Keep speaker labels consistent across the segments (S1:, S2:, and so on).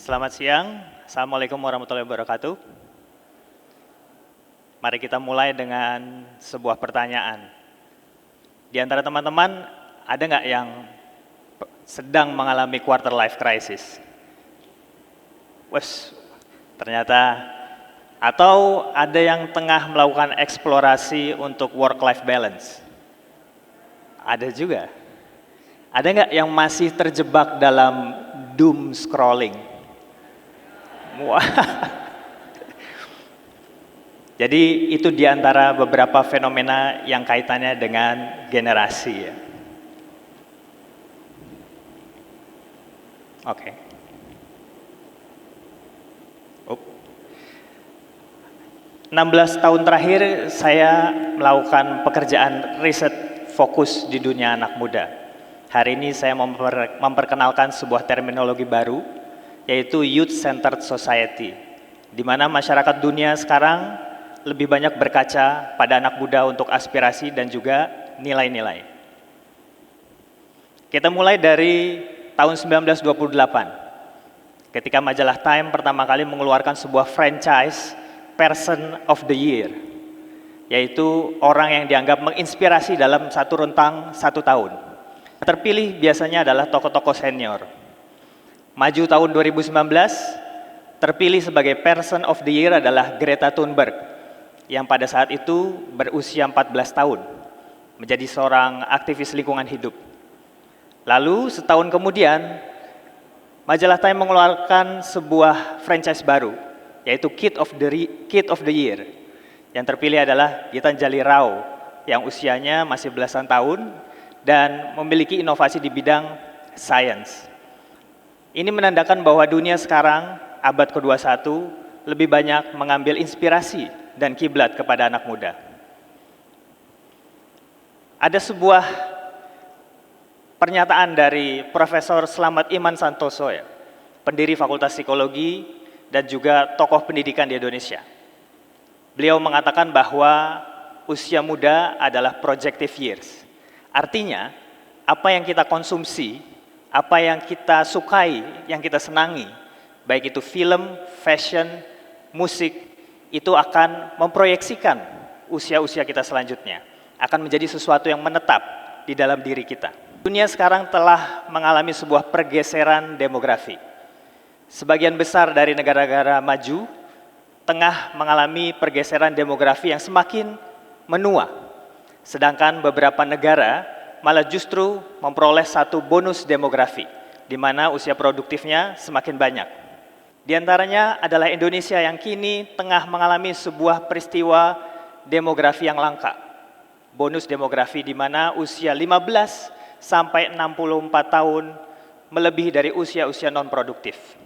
S1: Selamat siang, Assalamualaikum warahmatullahi wabarakatuh. Mari kita mulai dengan sebuah pertanyaan. Di antara teman-teman, ada nggak yang sedang mengalami quarter life crisis? Wes, ternyata, atau ada yang tengah melakukan eksplorasi untuk work-life balance? Ada juga. Ada nggak yang masih terjebak dalam doom scrolling? Wah. Jadi itu di antara beberapa fenomena yang kaitannya dengan generasi ya. Oke. 16 tahun terakhir saya melakukan pekerjaan riset fokus di dunia anak muda. Hari ini saya memperkenalkan sebuah terminologi baru, yaitu Youth Centered Society, di mana masyarakat dunia sekarang lebih banyak berkaca pada anak muda untuk aspirasi dan juga nilai-nilai. Kita mulai dari tahun 1928, ketika majalah Time pertama kali mengeluarkan sebuah franchise Person of the Year, yaitu orang yang dianggap menginspirasi dalam satu rentang 1 tahun. Terpilih biasanya adalah tokoh-tokoh senior. Maju tahun 2019, terpilih sebagai Person of the Year adalah Greta Thunberg, yang pada saat itu berusia 14 tahun, menjadi seorang aktivis lingkungan hidup. Lalu setahun kemudian, majalah Time mengeluarkan sebuah franchise baru, yaitu Kid of the Year. Yang terpilih adalah Gitanjali Rao, yang usianya masih belasan tahun dan memiliki inovasi di bidang sains. Ini menandakan bahwa dunia sekarang, abad ke-21, lebih banyak mengambil inspirasi dan kiblat kepada anak muda. Ada sebuah pernyataan dari Profesor Slamet Iman Santoso, ya, pendiri Fakultas Psikologi dan juga tokoh pendidikan di Indonesia. Beliau mengatakan bahwa usia muda adalah projective years. Artinya, apa yang kita konsumsi, apa yang kita sukai, yang kita senangi, baik itu film, fashion, musik, itu akan memproyeksikan usia-usia kita selanjutnya, akan menjadi sesuatu yang menetap di dalam diri kita. Dunia sekarang telah mengalami sebuah pergeseran demografi. Sebagian besar dari negara-negara maju tengah mengalami pergeseran demografi yang semakin menua, sedangkan beberapa negara malah justru memperoleh satu bonus demografi, di mana usia produktifnya semakin banyak. Di antaranya adalah Indonesia yang kini tengah mengalami sebuah peristiwa demografi yang langka. Bonus demografi di mana usia 15 sampai 64 tahun melebihi dari usia-usia non-produktif.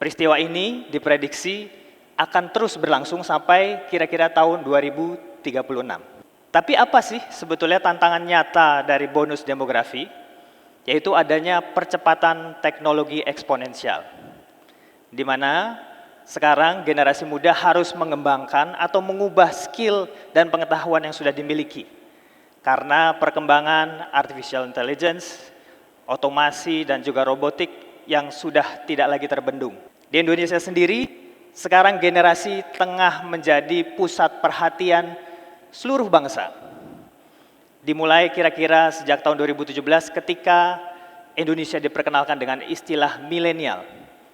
S1: Peristiwa ini diprediksi akan terus berlangsung sampai kira-kira tahun 2036. Tapi apa sih sebetulnya tantangan nyata dari bonus demografi? Yaitu adanya percepatan teknologi eksponensial, di mana sekarang generasi muda harus mengembangkan atau mengubah skill dan pengetahuan yang sudah dimiliki. Karena perkembangan artificial intelligence, otomasi, dan juga robotik yang sudah tidak lagi terbendung. Di Indonesia sendiri, sekarang generasi tengah menjadi pusat perhatian seluruh bangsa. Dimulai kira-kira sejak tahun 2017 ketika Indonesia diperkenalkan dengan istilah milenial.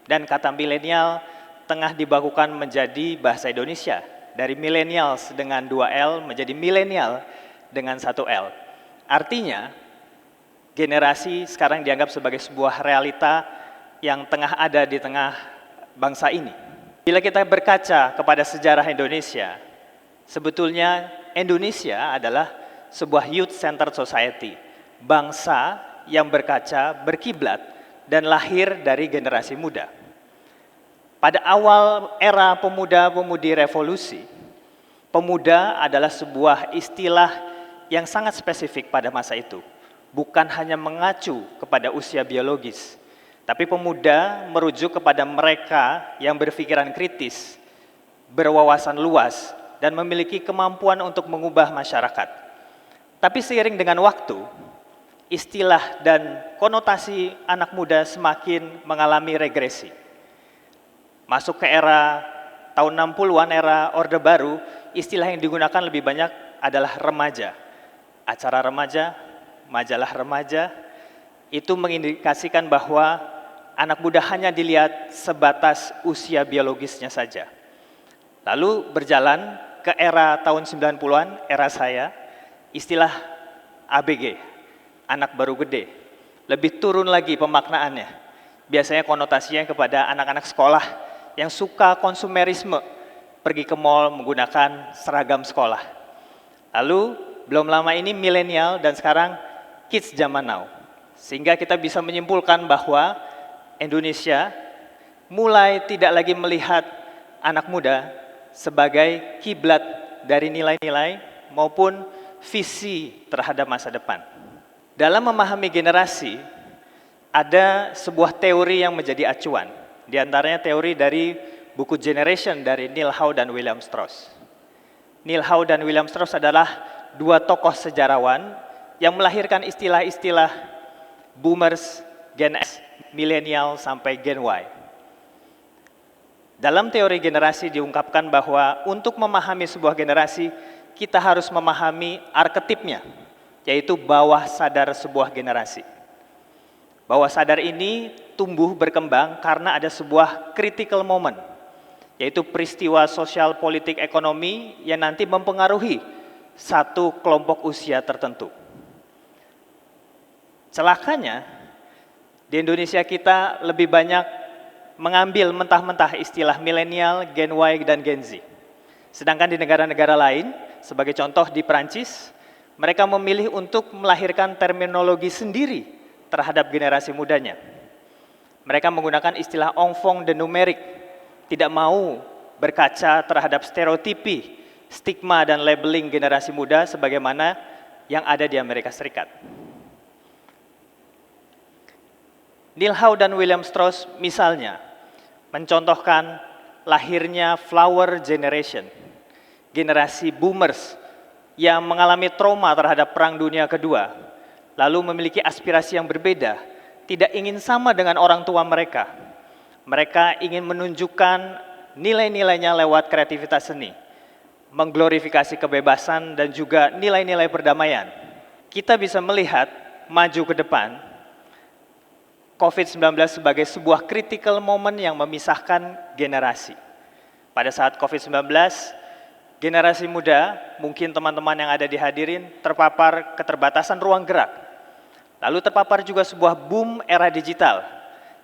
S1: Dan kata milenial tengah dibakukan menjadi bahasa Indonesia. Dari millennials dengan 2L menjadi milenial dengan 1L. Artinya, generasi sekarang dianggap sebagai sebuah realita yang tengah ada di tengah bangsa ini. Bila kita berkaca kepada sejarah Indonesia, sebetulnya Indonesia adalah sebuah youth-centered society, bangsa yang berkaca, berkiblat, dan lahir dari generasi muda. Pada awal era pemuda-pemudi revolusi, pemuda adalah sebuah istilah yang sangat spesifik pada masa itu, bukan hanya mengacu kepada usia biologis, tapi pemuda merujuk kepada mereka yang berpikiran kritis, berwawasan luas, dan memiliki kemampuan untuk mengubah masyarakat. Tapi seiring dengan waktu, istilah dan konotasi anak muda semakin mengalami regresi. Masuk ke era tahun 60-an, era Orde Baru, istilah yang digunakan lebih banyak adalah remaja. Acara remaja, majalah remaja, itu mengindikasikan bahwa anak muda hanya dilihat sebatas usia biologisnya saja. Lalu berjalan ke era tahun 90-an, era saya, istilah ABG, anak baru gede, lebih turun lagi pemaknaannya. Biasanya konotasinya kepada anak-anak sekolah yang suka konsumerisme, pergi ke mall menggunakan seragam sekolah. Lalu belum lama ini milenial dan sekarang kids zaman now. Sehingga kita bisa menyimpulkan bahwa Indonesia mulai tidak lagi melihat anak muda sebagai kiblat dari nilai-nilai maupun visi terhadap masa depan. Dalam memahami generasi, ada sebuah teori yang menjadi acuan. Di antaranya teori dari buku Generation dari Neil Howe dan William Strauss. Neil Howe dan William Strauss adalah dua tokoh sejarawan yang melahirkan istilah-istilah boomers, Gen X, milenial sampai Gen Y. Dalam teori generasi diungkapkan bahwa untuk memahami sebuah generasi, kita harus memahami arketipnya, yaitu bawah sadar sebuah generasi. Bawah sadar ini tumbuh berkembang karena ada sebuah critical moment, yaitu peristiwa sosial, politik, ekonomi yang nanti mempengaruhi satu kelompok usia tertentu. Celakanya, di Indonesia kita lebih banyak mengambil mentah-mentah istilah milenial, Gen Y, dan Gen Z. Sedangkan di negara-negara lain, sebagai contoh di Prancis, mereka memilih untuk melahirkan terminologi sendiri terhadap generasi mudanya. Mereka menggunakan istilah enfant de numérique, tidak mau berkaca terhadap stereotipi, stigma, dan labeling generasi muda sebagaimana yang ada di Amerika Serikat. Neil Howe dan William Strauss misalnya mencontohkan lahirnya flower generation, generasi boomers yang mengalami trauma terhadap Perang Dunia Kedua, lalu memiliki aspirasi yang berbeda, tidak ingin sama dengan orang tua mereka. Mereka ingin menunjukkan nilai-nilainya lewat kreativitas seni, mengglorifikasi kebebasan dan juga nilai-nilai perdamaian. Kita bisa melihat maju ke depan, COVID-19 sebagai sebuah critical moment yang memisahkan generasi. Pada saat COVID-19, generasi muda, mungkin teman-teman yang ada di hadirin, terpapar keterbatasan ruang gerak. Lalu terpapar juga sebuah boom era digital,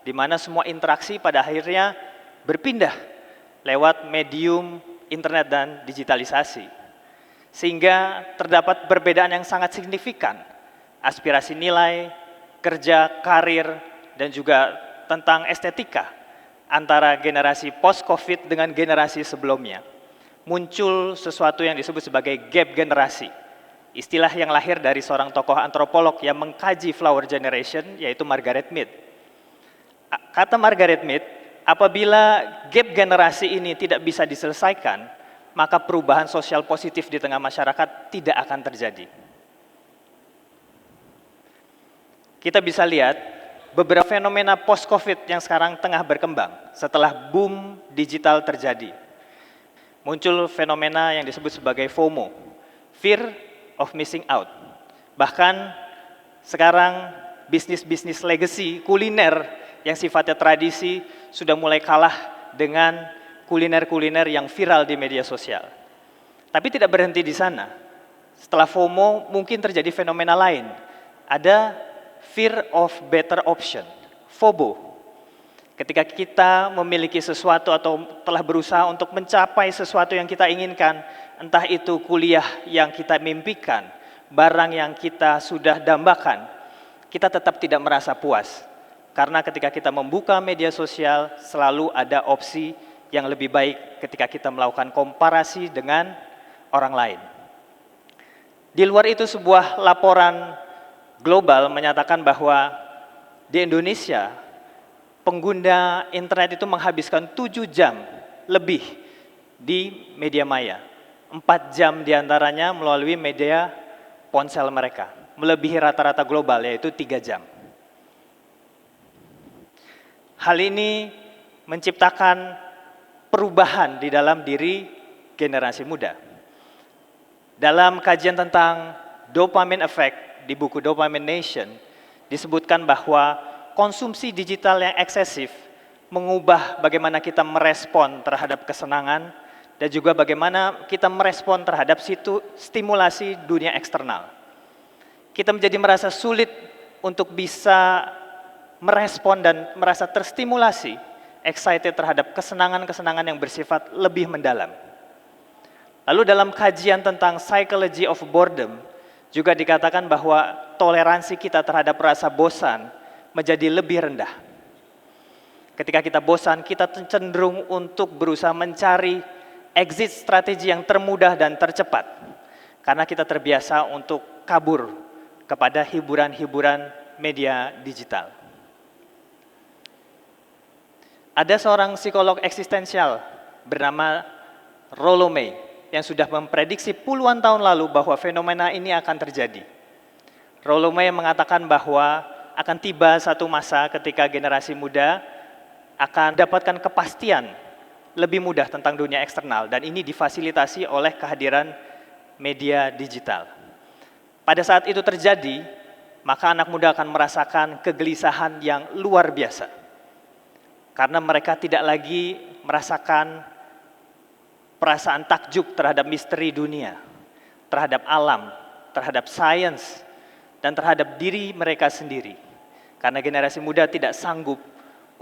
S1: di mana semua interaksi pada akhirnya berpindah lewat medium internet dan digitalisasi. Sehingga terdapat perbedaan yang sangat signifikan, aspirasi nilai, kerja, karir, dan juga tentang estetika antara generasi post-COVID dengan generasi sebelumnya. Muncul sesuatu yang disebut sebagai gap generasi. Istilah yang lahir dari seorang tokoh antropolog yang mengkaji flower generation, yaitu Margaret Mead. Kata Margaret Mead, apabila gap generasi ini tidak bisa diselesaikan, maka perubahan sosial positif di tengah masyarakat tidak akan terjadi. Kita bisa lihat beberapa fenomena post-COVID yang sekarang tengah berkembang setelah boom digital terjadi. Muncul fenomena yang disebut sebagai FOMO, Fear of Missing Out. Bahkan sekarang bisnis-bisnis legacy kuliner yang sifatnya tradisi sudah mulai kalah dengan kuliner-kuliner yang viral di media sosial. Tapi tidak berhenti di sana. Setelah FOMO mungkin terjadi fenomena lain. Ada fear of better option, FOBO. Ketika kita memiliki sesuatu atau telah berusaha untuk mencapai sesuatu yang kita inginkan, entah itu kuliah yang kita mimpikan, barang yang kita sudah dambakan, kita tetap tidak merasa puas. Karena ketika kita membuka media sosial, selalu ada opsi yang lebih baik ketika kita melakukan komparasi dengan orang lain. Di luar itu sebuah laporan global menyatakan bahwa di Indonesia pengguna internet itu menghabiskan 7 jam lebih di media maya. 4 jam diantaranya melalui media ponsel mereka, melebihi rata-rata global yaitu 3 jam. Hal ini menciptakan perubahan di dalam diri generasi muda. Dalam kajian tentang dopamine effect di buku Dopamine Nation, disebutkan bahwa konsumsi digital yang eksesif mengubah bagaimana kita merespon terhadap kesenangan dan juga bagaimana kita merespon terhadap stimulasi dunia eksternal. Kita menjadi merasa sulit untuk bisa merespon dan merasa terstimulasi, excited terhadap kesenangan-kesenangan yang bersifat lebih mendalam. Lalu dalam kajian tentang psychology of boredom, juga dikatakan bahwa toleransi kita terhadap rasa bosan menjadi lebih rendah. Ketika kita bosan, kita cenderung untuk berusaha mencari exit strategi yang termudah dan tercepat. Karena kita terbiasa untuk kabur kepada hiburan-hiburan media digital. Ada seorang psikolog eksistensial bernama Rollo May yang sudah memprediksi puluhan tahun lalu bahwa fenomena ini akan terjadi. Rollo May mengatakan bahwa akan tiba satu masa ketika generasi muda akan mendapatkan kepastian lebih mudah tentang dunia eksternal, dan ini difasilitasi oleh kehadiran media digital. Pada saat itu terjadi, maka anak muda akan merasakan kegelisahan yang luar biasa. Karena mereka tidak lagi merasakan perasaan takjub terhadap misteri dunia, terhadap alam, terhadap sains, dan terhadap diri mereka sendiri. Karena generasi muda tidak sanggup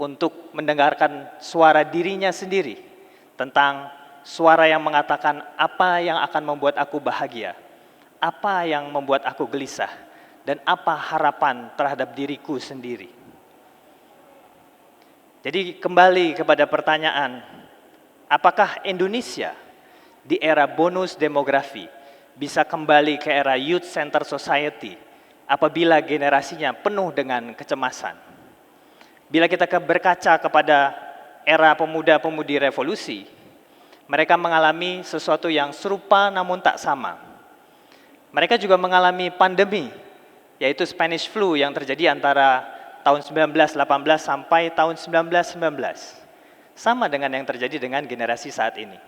S1: untuk mendengarkan suara dirinya sendiri tentang suara yang mengatakan apa yang akan membuat aku bahagia, apa yang membuat aku gelisah, dan apa harapan terhadap diriku sendiri. Jadi kembali kepada pertanyaan, apakah Indonesia di era bonus demografi bisa kembali ke era youth center society apabila generasinya penuh dengan kecemasan? Bila kita berkaca kepada era pemuda-pemudi revolusi, mereka mengalami sesuatu yang serupa namun tak sama. Mereka juga mengalami pandemi, yaitu Spanish flu yang terjadi antara tahun 1918 sampai tahun 1919. Sama dengan yang terjadi dengan generasi saat ini.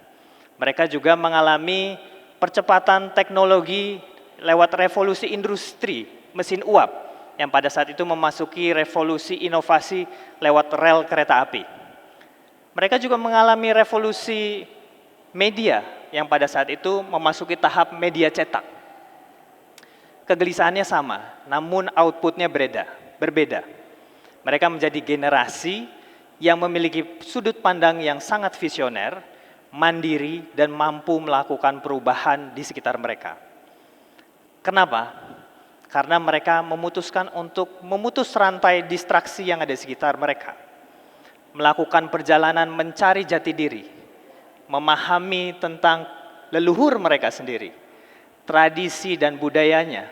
S1: Mereka juga mengalami percepatan teknologi lewat revolusi industri, mesin uap, yang pada saat itu memasuki revolusi inovasi lewat rel kereta api. Mereka juga mengalami revolusi media, yang pada saat itu memasuki tahap media cetak. Kegelisahannya sama, namun outputnya berbeda. Mereka menjadi generasi yang memiliki sudut pandang yang sangat visioner, mandiri, dan mampu melakukan perubahan di sekitar mereka. Kenapa? Karena mereka memutuskan untuk memutus rantai distraksi yang ada di sekitar mereka. Melakukan perjalanan mencari jati diri, memahami tentang leluhur mereka sendiri, tradisi dan budayanya,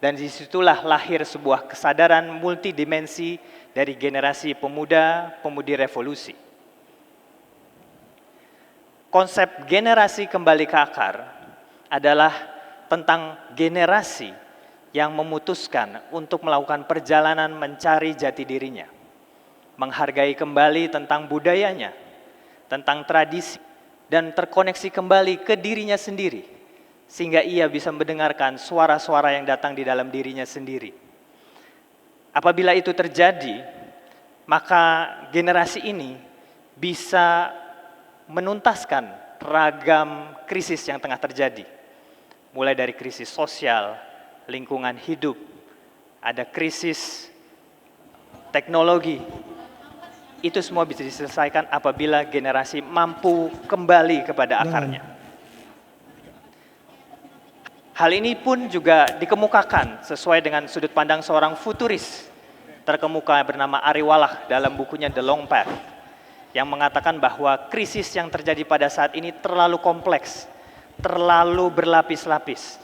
S1: dan disitulah lahir sebuah kesadaran multidimensi dari generasi pemuda-pemudi revolusi. Konsep generasi kembali ke akar adalah tentang generasi yang memutuskan untuk melakukan perjalanan mencari jati dirinya, menghargai kembali tentang budayanya, tentang tradisi, dan terkoneksi kembali ke dirinya sendiri, sehingga ia bisa mendengarkan suara-suara yang datang di dalam dirinya sendiri. Apabila itu terjadi, maka generasi ini bisa menuntaskan ragam krisis yang tengah terjadi. Mulai dari krisis sosial, lingkungan hidup, ada krisis teknologi. Itu semua bisa diselesaikan apabila generasi mampu kembali kepada akarnya. Hal ini pun juga dikemukakan sesuai dengan sudut pandang seorang futuris terkemuka bernama Ari Wallach dalam bukunya The Long Path, yang mengatakan bahwa krisis yang terjadi pada saat ini terlalu kompleks, terlalu berlapis-lapis.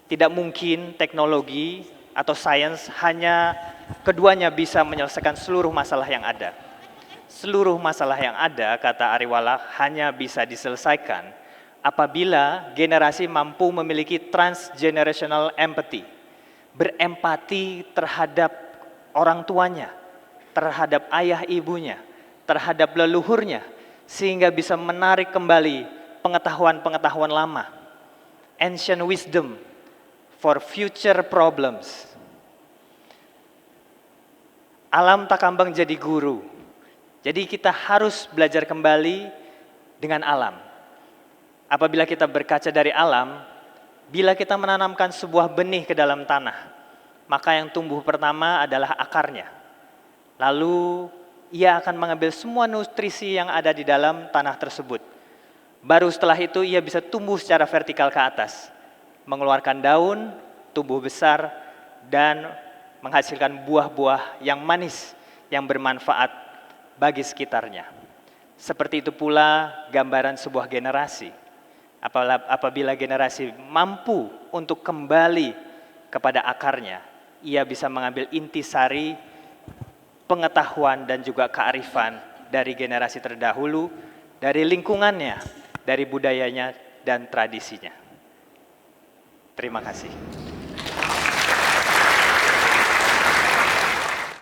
S1: Tidak mungkin teknologi atau sains hanya keduanya bisa menyelesaikan seluruh masalah yang ada. Seluruh masalah yang ada, kata Ari Wallach, hanya bisa diselesaikan apabila generasi mampu memiliki transgenerational empathy, berempati terhadap orang tuanya, terhadap ayah ibunya, terhadap leluhurnya, sehingga bisa menarik kembali pengetahuan-pengetahuan lama, ancient wisdom for future problems. Alam tak kambang jadi guru, jadi kita harus belajar kembali dengan alam. Apabila kita berkaca dari alam, bila kita menanamkan sebuah benih ke dalam tanah, maka yang tumbuh pertama adalah akarnya. Lalu ia akan mengambil semua nutrisi yang ada di dalam tanah tersebut. Baru setelah itu ia bisa tumbuh secara vertikal ke atas, mengeluarkan daun, tumbuh besar, dan menghasilkan buah-buah yang manis, yang bermanfaat bagi sekitarnya. Seperti itu pula gambaran sebuah generasi. Apabila generasi mampu untuk kembali kepada akarnya, ia bisa mengambil intisari pengetahuan dan juga kearifan dari generasi terdahulu, dari lingkungannya, dari budayanya dan tradisinya. Terima kasih.